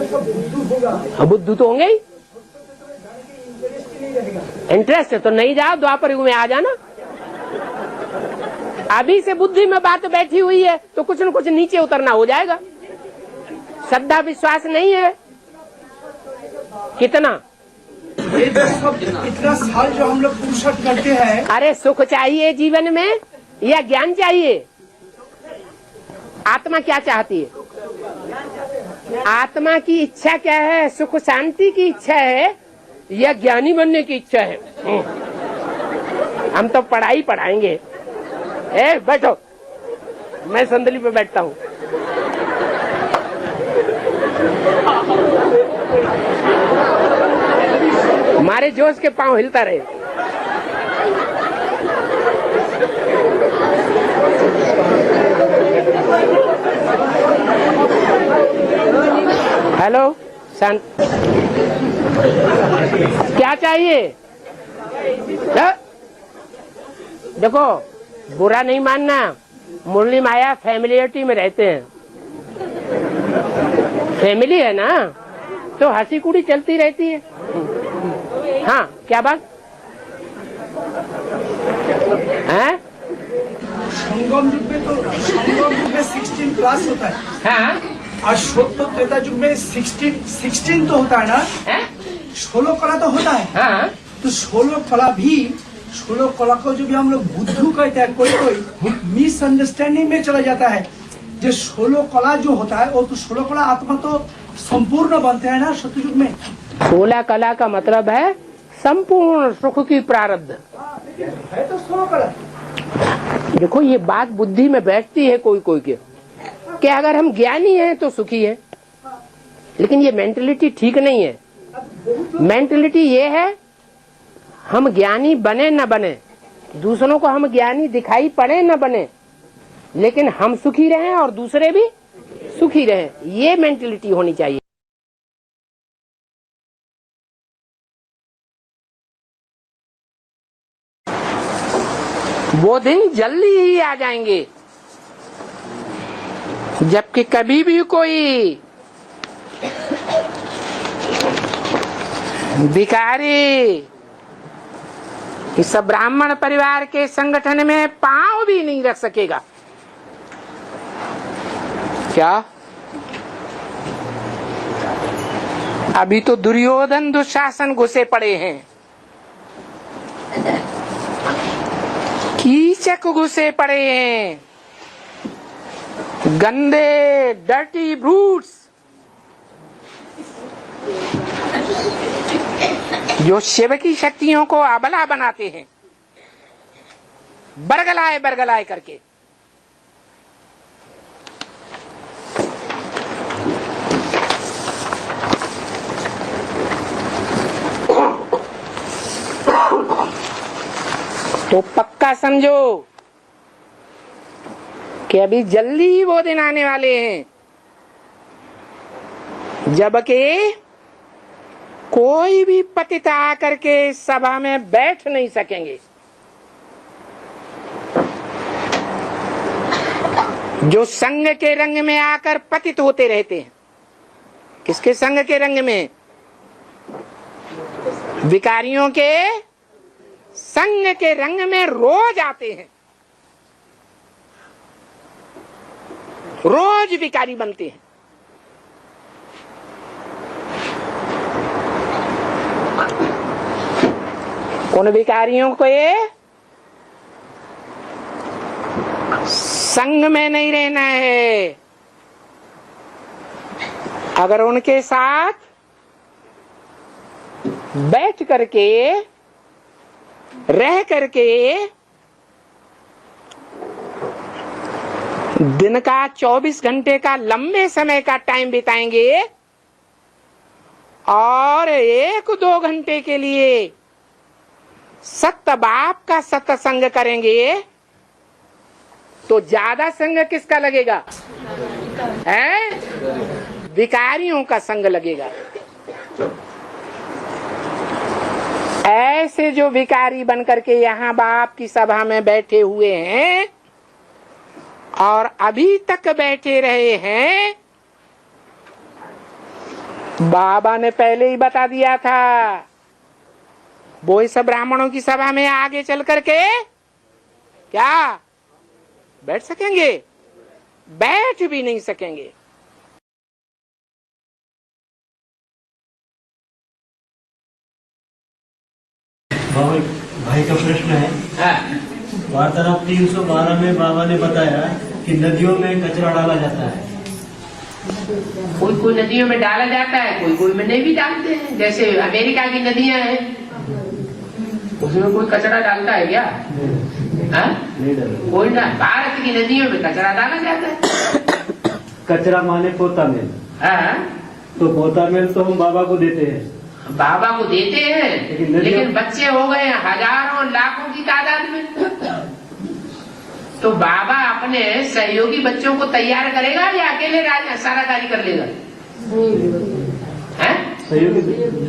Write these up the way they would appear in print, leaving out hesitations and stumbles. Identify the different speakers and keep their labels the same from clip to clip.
Speaker 1: बुद्धू तो होंगे ही। इंटरेस्ट है तो नहीं जाओ, द्वापर युग में आ जाना। अभी से बुद्धि में बात बैठी हुई है तो कुछ न कुछ नीचे उतरना हो जाएगा। श्रद्धा विश्वास नहीं है कितना
Speaker 2: इतना साल जो हम लोग पुरुषार्थ करते हैं।
Speaker 1: अरे सुख चाहिए जीवन में या ज्ञान चाहिए? आत्मा क्या चाहती है? आत्मा की इच्छा क्या है? सुख शांति की इच्छा है या ज्ञानी बनने की इच्छा है? हम तो पढ़ाई पढ़ाएंगे। बैठो, मैं संदली पे बैठता हूँ। हमारे जोश के पांव हिलता रहे। हेलो शांत, क्या चाहिए? देखो बुरा नहीं मानना, मुरली माया फैमिलियरिटी में रहते हैं। फैमिली है ना तो हंसी कुड़ी चलती रहती है। हाँ क्या बात है?
Speaker 2: संगम युग में तो संगम युग में 16 क्लास होता है।
Speaker 1: हाँ?
Speaker 2: और शुद्ध त्रेता युग में 16 तो होता है ना? 16 कला तो होता है।
Speaker 1: हाँ?
Speaker 2: तो 16 कला को जो भी हम लोग बुद्धू कहते हैं, कोई मिसअंडरस्टैंडिंग में चला जाता है। जो 16 कला जो होता है वो तो 16 कला आत्मा तो संपूर्ण बनते हैं ना सतयुग में।
Speaker 1: 16 कला का मतलब है संपूर्ण सुख की प्रारब्ध
Speaker 2: है तो 16 कला।
Speaker 1: देखो ये बात बुद्धि में बैठती है कोई कोई के कि अगर हम ज्ञानी हैं तो सुखी हैं, लेकिन ये मेंटलिटी ठीक नहीं है। मेंटलिटी ये है हम ज्ञानी बने न बने, दूसरों को हम ज्ञानी दिखाई पड़े न बने, लेकिन हम सुखी रहें और दूसरे भी सुखी रहें, ये मेंटलिटी होनी चाहिए। वो दिन जल्दी ही आ जाएंगे जबकि कभी भी कोई भिखारी इस ब्राह्मण परिवार के संगठन में पांव भी नहीं रख सकेगा। क्या अभी तो दुर्योधन दुशासन घुसे पड़े हैं, कीचक घुसे पड़े हैं, गंदे डर्टी ब्रूट्स जो शिव की शक्तियों को अबला बनाते हैं, बरगलाए बरगलाए करके। तो पक्का समझो कि अभी जल्दी ही वो दिन आने वाले हैं जबकि कोई भी पतित आकर के सभा में बैठ नहीं सकेंगे। जो संघ के रंग में आकर पतित होते रहते हैं। किसके संघ के रंग में? विकारियों के संघ के रंग में रोज आते हैं, रोज विकारी बनते हैं। उन विकारियों को ये संग में नहीं रहना है। अगर उनके साथ बैठ करके रह करके दिन का 24 घंटे का लंबे समय का टाइम बिताएंगे और 1-2 घंटे के लिए सत्य बाप का सत्संग करेंगे तो ज्यादा संग किसका लगेगा? है विकारियों का संग लगेगा। ऐसे जो विकारी बनकर के यहाँ बाप की सभा में बैठे हुए हैं और अभी तक बैठे रहे हैं, बाबा ने पहले ही बता दिया था, वो इस ब्राह्मणों की सभा में आगे चल करके क्या बैठ सकेंगे? बैठ भी नहीं सकेंगे।
Speaker 3: भाई का प्रश्न है, वार्तालाप 312 में बाबा ने बताया कि नदियों में कचरा डाला जाता है।
Speaker 1: कोई कोई नदियों में डाला जाता है, कोई कोई में नहीं भी डालते हैं। जैसे अमेरिका की नदियां हैं, उसमें कोई कचरा डालता है क्या? कोई ना। भारत की नदियों में कचरा डाला जाता है।
Speaker 3: कचरा माने पोता मेल। तो पोता मेल तो हम बाबा को देते हैं।
Speaker 1: बाबा को देते हैं, लेकिन बच्चे हो गए हजारों लाखों की तादाद में। तो बाबा अपने सहयोगी बच्चों को तैयार करेगा या अकेले सारा कार्य कर लेगा?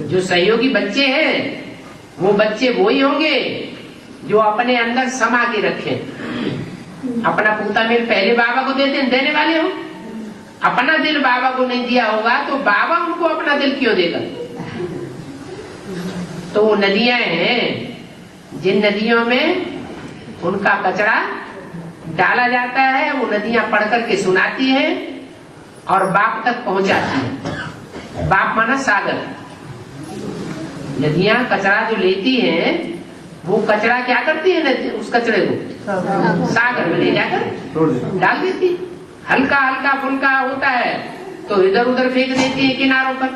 Speaker 1: जो सहयोगी बच्चे हैं वो बच्चे वही होंगे जो अपने अंदर समा के रखे, अपना पूता मेल पहले बाबा को देने वाले हो। अपना दिल बाबा को नहीं दिया होगा तो बाबा उनको अपना दिल क्यों देगा? तो वो नदियां हैं जिन नदियों में उनका कचरा डाला जाता है, वो नदियां पढ़ करके सुनाती हैं और बाप तक पहुंचाती हैं। बाप माना सागर। नदियां कचरा जो लेती हैं वो कचरा क्या करती है? उस कचरे को सागर में ले जाकर डाल देती। हल्का हल्का फुल्का होता है तो इधर उधर फेंक देती है किनारों पर,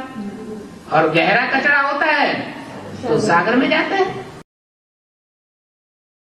Speaker 1: और गहरा कचरा होता है तो सागर में जाता है।